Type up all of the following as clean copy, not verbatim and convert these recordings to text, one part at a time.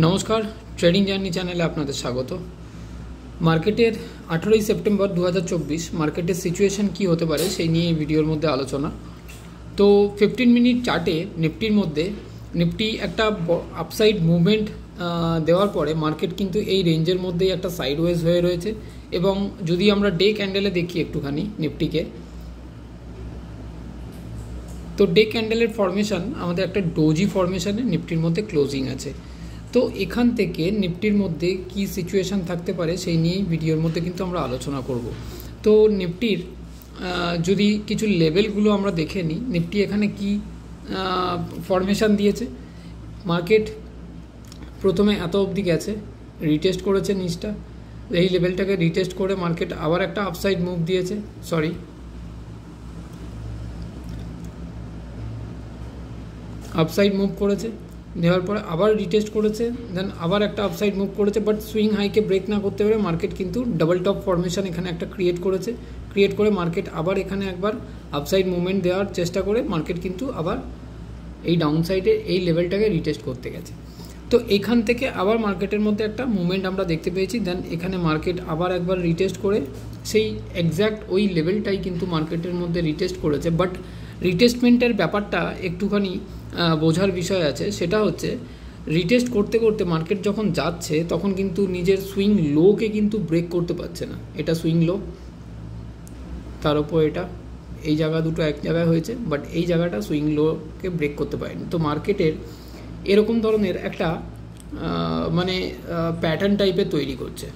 নমস্কার, trading journey চ্যানেলে আপনাদের স্বাগত। মার্কেটের 18ই সেপ্টেম্বর 2024 মার্কেটের সিচুয়েশন কি হতে পারে সেই নিয়ে এই ভিডিওর মধ্যে আলোচনা। তো 15 মিনিট চার্টে নিফটির মধ্যে নিফটি একটা আপসাইড মুভমেন্ট দেওয়ার পরে মার্কেট কিন্তু এই রেঞ্জের মধ্যেই একটা সাইডওয়েজ হয়ে রয়েছে। এবং যদি আমরা ডে ক্যান্ডেলে দেখি একটুখানি নিফটিকে, তো ডে ক্যান্ডেলের ফরমেশন আমাদের একটা ডোজি ফরমেশনে নিফটির মধ্যে ক্লোজিং আছে। তো এখান থেকে নিফটির মধ্যে কি সিচুয়েশান থাকতে পারে সেই নিয়েই ভিডিওর মধ্যে কিন্তু আমরা আলোচনা করব। তো নিফটির যদি কিছু লেভেলগুলো আমরা দেখে নিই, নিফটি এখানে কি ফরমেশান দিয়েছে। মার্কেট প্রথমে এত অবধি গেছে, রিটেস্ট করেছে নিচটা, এই লেভেলটাকে রিটেস্ট করে মার্কেট আবার একটা আপসাইড মুভ দিয়েছে, আপসাইড মুভ করেছে, দেওয়ার পরে আবার রিটেস্ট করেছে, দেন আবার একটা আপসাইড মুভ করেছে, বাট সুইং হাইকে ব্রেক না করতে পারে মার্কেট কিন্তু ডাবল টপ ফরমেশন এখানে একটা ক্রিয়েট করে মার্কেট আবার এখানে একবার আপসাইড মুভমেন্ট দেওয়ার চেষ্টা করে মার্কেট কিন্তু আবার এই ডাউন সাইডে এই লেভেলটাকে রিটেস্ট করতে গেছে। তো এখান থেকে আবার মার্কেটের মধ্যে একটা মুভমেন্ট আমরা দেখতে পেয়েছি, দেন এখানে মার্কেট আবার একবার রিটেস্ট করে সেই এক্স্যাক্ট ওই লেভেলটাই কিন্তু মার্কেটের মধ্যে রিটেস্ট করেছে। বাট রিটেস্টমেন্টের ব্যাপারটা একটুখানি বোঝার বিষয় আছে, সেটা হচ্ছে রিটেস্ট করতে করতে মার্কেট যখন যাচ্ছে তখন কিন্তু নিজের সুইং লোকে কিন্তু ব্রেক করতে পারছে না। এটা সুইং লো, তার উপর এটা, এই জায়গা দুটো এক জায়গায় হয়েছে, বাট এই জায়গাটা সুইং লোকে ব্রেক করতে পারেনি। তো মার্কেটের এরকম ধরনের একটা প্যাটার্ন টাইপের তৈরি করছে,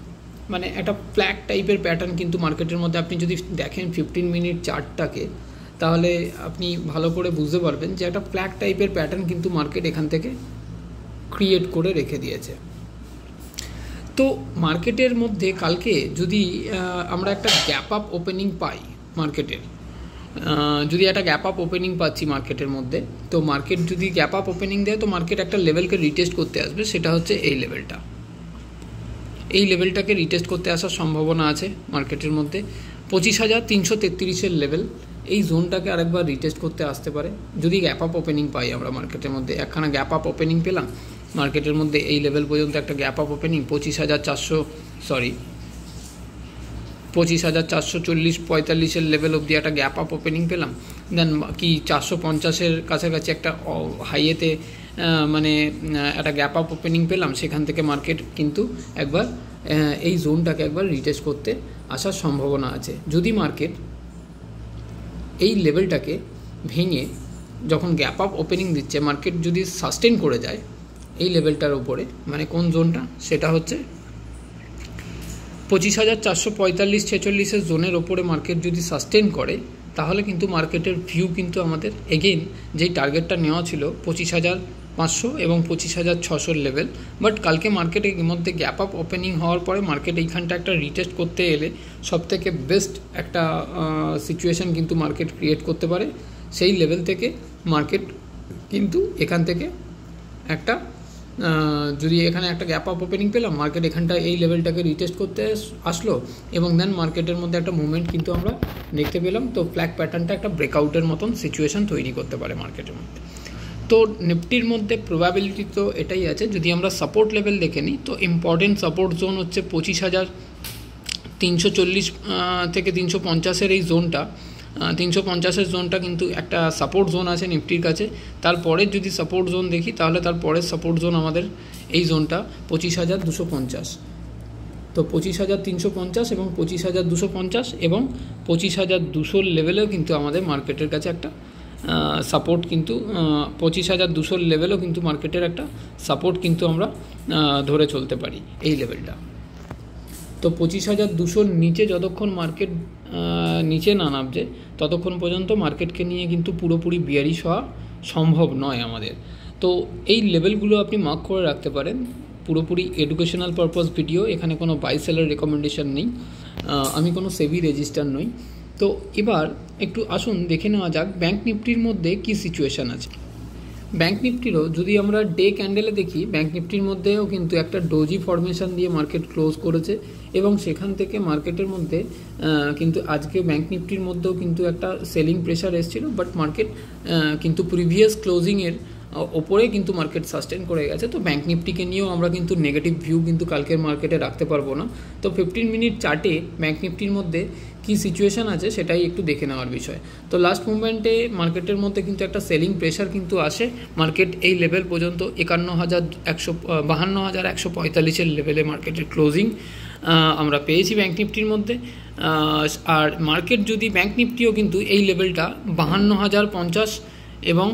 মানে একটা ফ্ল্যাগ টাইপের প্যাটার্ন কিন্তু মার্কেটের মধ্যে। আপনি যদি দেখেন 15 মিনিট চার্টটাকে, তাহলে আপনি ভালো করে বুঝতে পারবেন যে একটা ফ্ল্যাগ টাইপের প্যাটার্ন কিন্তু মার্কেট এখান থেকে ক্রিয়েট করে রেখে দিয়েছে। তো মার্কেটের মধ্যে কালকে যদি আমরা একটা গ্যাপ আপ ওপেনিং পাই, মার্কেটের যদি একটা গ্যাপ আপ ওপেনিং পাচ্ছি মার্কেটের মধ্যে, তো মার্কেট যদি গ্যাপ আপ ওপেনিং দেয় তো মার্কেট একটা লেভেলকে রিটেস্ট করতে আসবে, সেটা হচ্ছে এই লেভেলটা। এই লেভেলটাকে রিটেস্ট করতে আসার সম্ভাবনা আছে মার্কেটের মধ্যে। 25,333-এর লেভেল, এই জোনটাকে আরেকবার রিটেস্ট করতে আসতে পারে যদি গ্যাপ আপ ওপেনিং পাই আমরা মার্কেটের মধ্যে। একখানা গ্যাপ আপ ওপেনিং পেলাম মার্কেটের মধ্যে, এই লেভেল পর্যন্ত একটা গ্যাপ আপ ওপেনিং 25,440-45-এর লেভেল অবধি একটা গ্যাপ আপ ওপেনিং পেলাম, দেন কি 450-এর কাছাকাছি একটা হাইয়েতে একটা গ্যাপ আপ ওপেনিং পেলাম, সেখান থেকে মার্কেট কিন্তু একবার এই জোনটাকে একবার রিটেস্ট করতে আসার সম্ভাবনা আছে। যদি মার্কেট এই লেভেলটাকে ভেঙে যখন গ্যাপ আপ ওপেনিং দিচ্ছে, মার্কেট যদি সাস্টেন করে যায় এই লেভেলটার উপরে, মানে কোন জোনটা, সেটা হচ্ছে 25,445-46-এর জোনের ওপরে মার্কেট যদি সাস্টেন করে, তাহলে কিন্তু মার্কেটের ভিউ কিন্তু আমাদের এগেইন যেই টার্গেটটা নেওয়া ছিল 25,500 এবং 25,600 লেভেল। বাট কালকে মার্কেটের মধ্যে গ্যাপ আপ ওপেনিং হওয়ার পরে মার্কেট এইখানটা একটা রিটেস্ট করতে এলে সবথেকে বেস্ট একটা সিচুয়েশান কিন্তু মার্কেট ক্রিয়েট করতে পারে। সেই লেভেল থেকে মার্কেট কিন্তু এখান থেকে একটা যদি এখানে একটা গ্যাপ আপ ওপেনিং পেলাম, মার্কেট এখানটা এই লেভেলটাকে রিটেস্ট করতে আসলো এবং দেন মার্কেটের মধ্যে একটা মুভমেন্ট কিন্তু আমরা দেখতে পেলাম। তো ফ্ল্যাগ প্যাটার্নটা একটা ব্রেকআউটের মতন সিচুয়েশান তৈরি করতে পারে মার্কেটের মধ্যে। তো নিফটির মধ্যে প্রবাবিলিটি তো এটাই আছে। যদি আমরা সাপোর্ট লেভেল দেখে নিই, তো ইম্পর্টেন্ট সাপোর্ট জোন হচ্ছে 25,340 থেকে 350-এর এই জোনটা। 350-এর জোনটা কিন্তু একটা সাপোর্ট জোন আছে নিফটির কাছে। তারপরে যদি সাপোর্ট জোন দেখি, তাহলে তারপরের সাপোর্ট জোন আমাদের এই জোনটা 25,250। তো 25,350 এবং 25,250 এবং 25,200 লেভেলেও কিন্তু আমাদের মার্কেটের কাছে একটা সাপোর্ট কিন্তু 25,200 লেভেলও কিন্তু মার্কেটের একটা সাপোর্ট কিন্তু আমরা ধরে চলতে পারি এই লেভেলটা। তো 25,200-র নিচে যতক্ষণ মার্কেট নিচে না নামছে ততক্ষণ পর্যন্ত মার্কেটকে নিয়ে কিন্তু পুরোপুরি বিয়ারিশ হওয়া সম্ভব নয় আমাদের। তো এই লেভেলগুলো আপনি মার্ক করে রাখতে পারেন। পুরোপুরি এডুকেশনাল পারপাস ভিডিও, এখানে কোনো বাই সেলার রেকমেন্ডেশন নেই, আমি কোনো সেবি রেজিস্টার নই। তো এবার একটু আসুন দেখে নেওয়া যাক ব্যাঙ্ক নিফটির মধ্যে কী সিচুয়েশান আছে। ব্যাঙ্ক নিফটিরও যদি আমরা ডে ক্যান্ডেলে দেখি, ব্যাঙ্ক নিফটির মধ্যেও কিন্তু একটা ডোজি ফরমেশন দিয়ে মার্কেট ক্লোজ করেছে এবং সেখান থেকে মার্কেটের মধ্যে কিন্তু আজকে ব্যাঙ্ক নিফটির মধ্যেও কিন্তু একটা সেলিং প্রেশার এসেছিল, বাট মার্কেট কিন্তু প্রিভিয়াস ক্লোজিংয়ের ওপরে কিন্তু মার্কেট সাস্টেন করে গেছে। তো ব্যাঙ্ক নিফটিকে নিয়েও আমরা কিন্তু নেগেটিভ ভিউ কিন্তু কালকের মার্কেটে রাখতে পারবো না। তো 15 মিনিট চার্টে ব্যাঙ্ক নিফটির মধ্যে কী সিচুয়েশান আছে সেটাই একটু দেখে নেওয়ার বিষয়। তো লাস্ট মুভমেন্টে মার্কেটের মধ্যে কিন্তু একটা সেলিং প্রেশার কিন্তু আসে। মার্কেট এই লেভেল পর্যন্ত 52,145 লেভেলে মার্কেটের ক্লোজিং আমরা পেয়েছি ব্যাঙ্ক নিফটির মধ্যে। আর মার্কেট যদি ব্যাঙ্ক নিফটিও কিন্তু এই লেভেলটা 52,050 এবং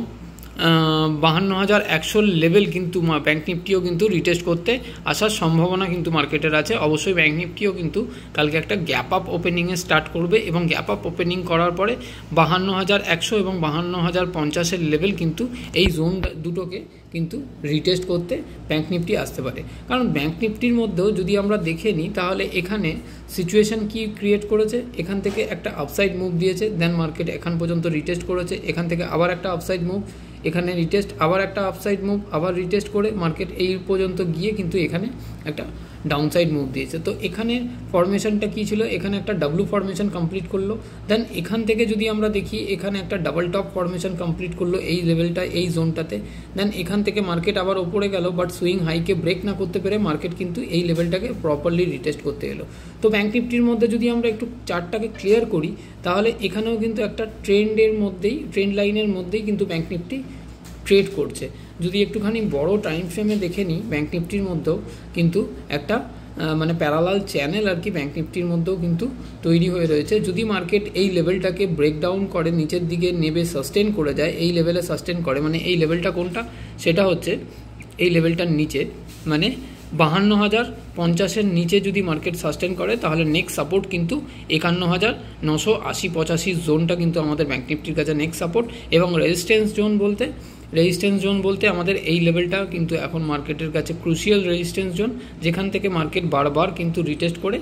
52,100 লেভেল কিন্তু ব্যাঙ্ক নিফটিও কিন্তু রিটেস্ট করতে আসার সম্ভাবনা কিন্তু মার্কেটের আছে। অবশ্যই ব্যাঙ্ক নিফটিও কিন্তু কালকে একটা গ্যাপ আপ ওপেনিংয়ে স্টার্ট করবে এবং গ্যাপ আপ ওপেনিং করার পরে 52,100 এবং 52,050 লেভেল কিন্তু এই জোন দুটোকে কিন্তু রিটেস্ট করতে ব্যাঙ্ক নিফটি আসতে পারে। কারণ ব্যাঙ্ক নিফটির মধ্যেও যদি আমরা দেখে নিই তাহলে এখানে সিচুয়েশান কি ক্রিয়েট করেছে, এখান থেকে একটা আপসাইড মুভ দিয়েছে, দেন মার্কেট এখান পর্যন্ত রিটেস্ট করেছে, এখান থেকে আবার একটা আপসাইড মুভ, এখানে রিটেস্ট, আবার একটা আপসাইড মুভ, আবার রিটেস্ট করে মার্কেট এই পর্যন্ত গিয়ে কিন্তু এখানে একটা ডাউনসাইড মুভ দিয়েছে। তো এখানে ফরমেশনটা কী ছিল, এখানে একটা ডাব্লু ফরমেশন কমপ্লিট করলো, দেন এখান থেকে যদি আমরা দেখি এখানে একটা ডাবল টপ ফরমেশন কমপ্লিট করলো এই লেভেলটা, এই জোনটাতে, দেন এখান থেকে মার্কেট আবার ওপরে গেল, বাট সুইং হাইকে ব্রেক না করতে পেরে মার্কেট কিন্তু এই লেভেলটাকে প্রপারলি রিটেস্ট করতে এলো। তো ব্যাঙ্ক নিফটির মধ্যে যদি আমরা একটু চার্টটাকে ক্লিয়ার করি তাহলে এখানেও কিন্তু একটা ট্রেন্ড লাইনের মধ্যেই কিন্তু ব্যাঙ্ক নিফটি ট্রেড করছে। যদি একটুখানি বড় টাইম ফ্রেমে দেখে নিই ব্যাঙ্ক নিফটির মধ্যেও কিন্তু একটা মানে প্যারালাল চ্যানেল আর কি ব্যাঙ্ক নিফটির মধ্যেও কিন্তু তৈরি হয়ে রয়েছে। যদি মার্কেট এই লেভেলটাকে ব্রেকডাউন করে নিচের দিকে নেবে সাস্টেন করে যায়, এই লেভেলে সাস্টেন করে, মানে এই লেভেলটা কোনটা, সেটা হচ্ছে এই লেভেলটার নিচে, মানে 52,050 নিচে যদি মার্কেট সাস্টেন করে তাহলে নেক্সট সাপোর্ট কিন্তু 51,980-85 জোনটা কিন্তু আমাদের ব্যাঙ্ক নিফটির কাছে নেক্সট সাপোর্ট। এবং রেজিস্ট্যান্স জোন বলতে আমাদের এই লেভেলটা কিন্তু এখন মার্কেটের কাছে ক্রুশিয়াল রেজিস্ট্যান্স জোন, যেখান থেকে মার্কেট বারবার কিন্তু রিটেস্ট করে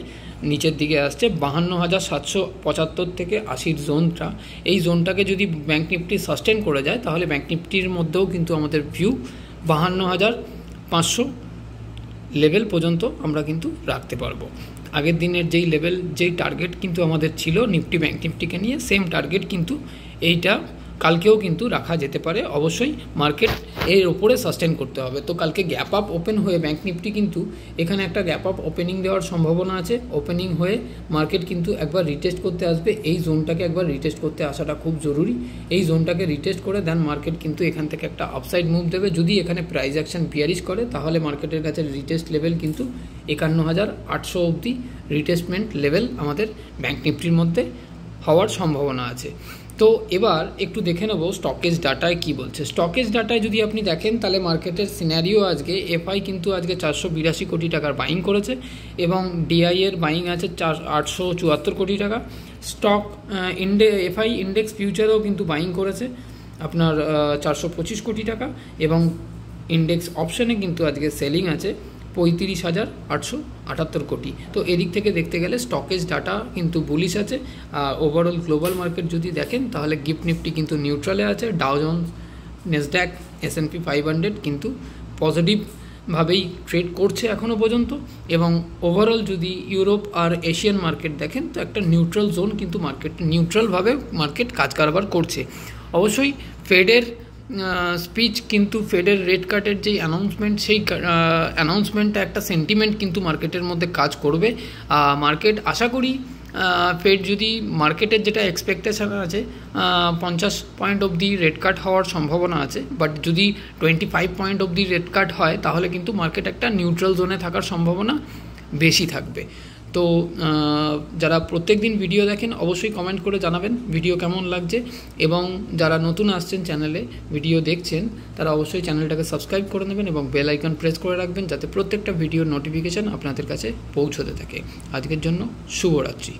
নিচের দিকে আসছে। 52,775 থেকে 80 জোনটা, এই জোনটাকে যদি ব্যাঙ্ক নিফটি সাস্টেন করে যায় তাহলে ব্যাঙ্ক নিফটির মধ্যেও কিন্তু আমাদের ভিউ 52,500 লেভেল পর্যন্ত আমরা কিন্তু রাখতে পারবো। আগের দিনের যেই টার্গেট কিন্তু আমাদের ছিল নিফটি ব্যাঙ্ক নিফটিকে নিয়ে, সেম টার্গেট কিন্তু এইটা কালকেও কিন্তু রাখা যেতে পারে। অবশ্যই মার্কেট এর ওপরে সাস্টেন করতে হবে। তো কালকে গ্যাপ আপ ওপেন হয়ে ব্যাঙ্ক নিফটি কিন্তু এখানে একটা গ্যাপ আপ ওপেনিং দেওয়ার সম্ভাবনা আছে। ওপেনিং হয়ে মার্কেট কিন্তু একবার রিটেস্ট করতে আসবে, এই জোনটাকে একবার রিটেস্ট করতে আসাটা খুব জরুরি। এই জোনটাকে রিটেস্ট করে দেন মার্কেট কিন্তু এখান থেকে একটা আপসাইড মুভ দেবে। যদি এখানে প্রাইস অ্যাকশন বিয়ারিশ করে তাহলে মার্কেটের কাছে রিটেস্ট লেভেল কিন্তু 51,800 অবধি রিটেস্টমেন্ট লেভেল আমাদের ব্যাঙ্ক নিফটির মধ্যে হওয়ার সম্ভাবনা আছে। তো এবার একটু দেখে নেব স্টকেজ ডাটায় কি বলছে। স্টকেজ ডাটায় যদি আপনি দেখেন তাহলে মার্কেটের সিনারিও আজকে এফআই কিন্তু আজকে 482 কোটি টাকার বাইং করেছে এবং ডিআই এর বাইং আছে 874 কোটি টাকা। স্টক এফআই ইন্ডেক্স ফিউচারও কিন্তু বাইং করেছে আপনার 425 কোটি টাকা এবং ইন্ডেক্স অপশানে কিন্তু আজকে সেলিং আছে 35,878 কোটি। তো এদিক থেকে দেখতে গেলে স্টকেজ ডাটা কিন্তু বুলিশ আছে। ওভারঅল গ্লোবাল মার্কেট যদি দেখেন তাহলে গিফট নিফটি কিন্তু নিউট্রালে আছে, ডাও জোন্স, নেসড্যাক, S&P 500 কিন্তু পজিটিভভাবেই ট্রেড করছে এখনও পর্যন্ত। এবং ওভারঅল যদি ইউরোপ আর এশিয়ান মার্কেট দেখেন তো একটা নিউট্রাল জোন কিন্তু নিউট্রালভাবে মার্কেট কাজ কারবার করছে। অবশ্যই ফেডের স্পিচ কিন্তু ফেডের রেট কাটের যেই অ্যানাউন্সমেন্ট, সেই অ্যানাউন্সমেন্টটা একটা সেন্টিমেন্ট কিন্তু মার্কেটের মধ্যে কাজ করবে। মার্কেট আশা করি ফেড যদি মার্কেটের যেটা এক্সপেকটেশন আছে 50 পয়েন্ট অবধি রেট কাট হওয়ার সম্ভাবনা আছে, বাট যদি 25 পয়েন্ট অবধি রেট কাট হয় তাহলে কিন্তু মার্কেট একটা নিউট্রাল জোনে থাকার সম্ভাবনা বেশি থাকবে। তো যারা প্রত্যেক দিন ভিডিও দেখেন অবশ্যই কমেন্ট করে জানাবেন ভিডিও কেমন লাগছে, এবং যারা নতুন আসছেন চ্যানেলে ভিডিও দেখছেন তারা অবশ্যই চ্যানেলটাকে সাবস্ক্রাইব করে নেবেন এবং বেল আইকন প্রেস করে রাখবেন যাতে প্রত্যেকটা ভিডিওর নোটিফিকেশান আপনাদের কাছে পৌঁছতে থাকে। আজকের জন্য শুভরাত্রি।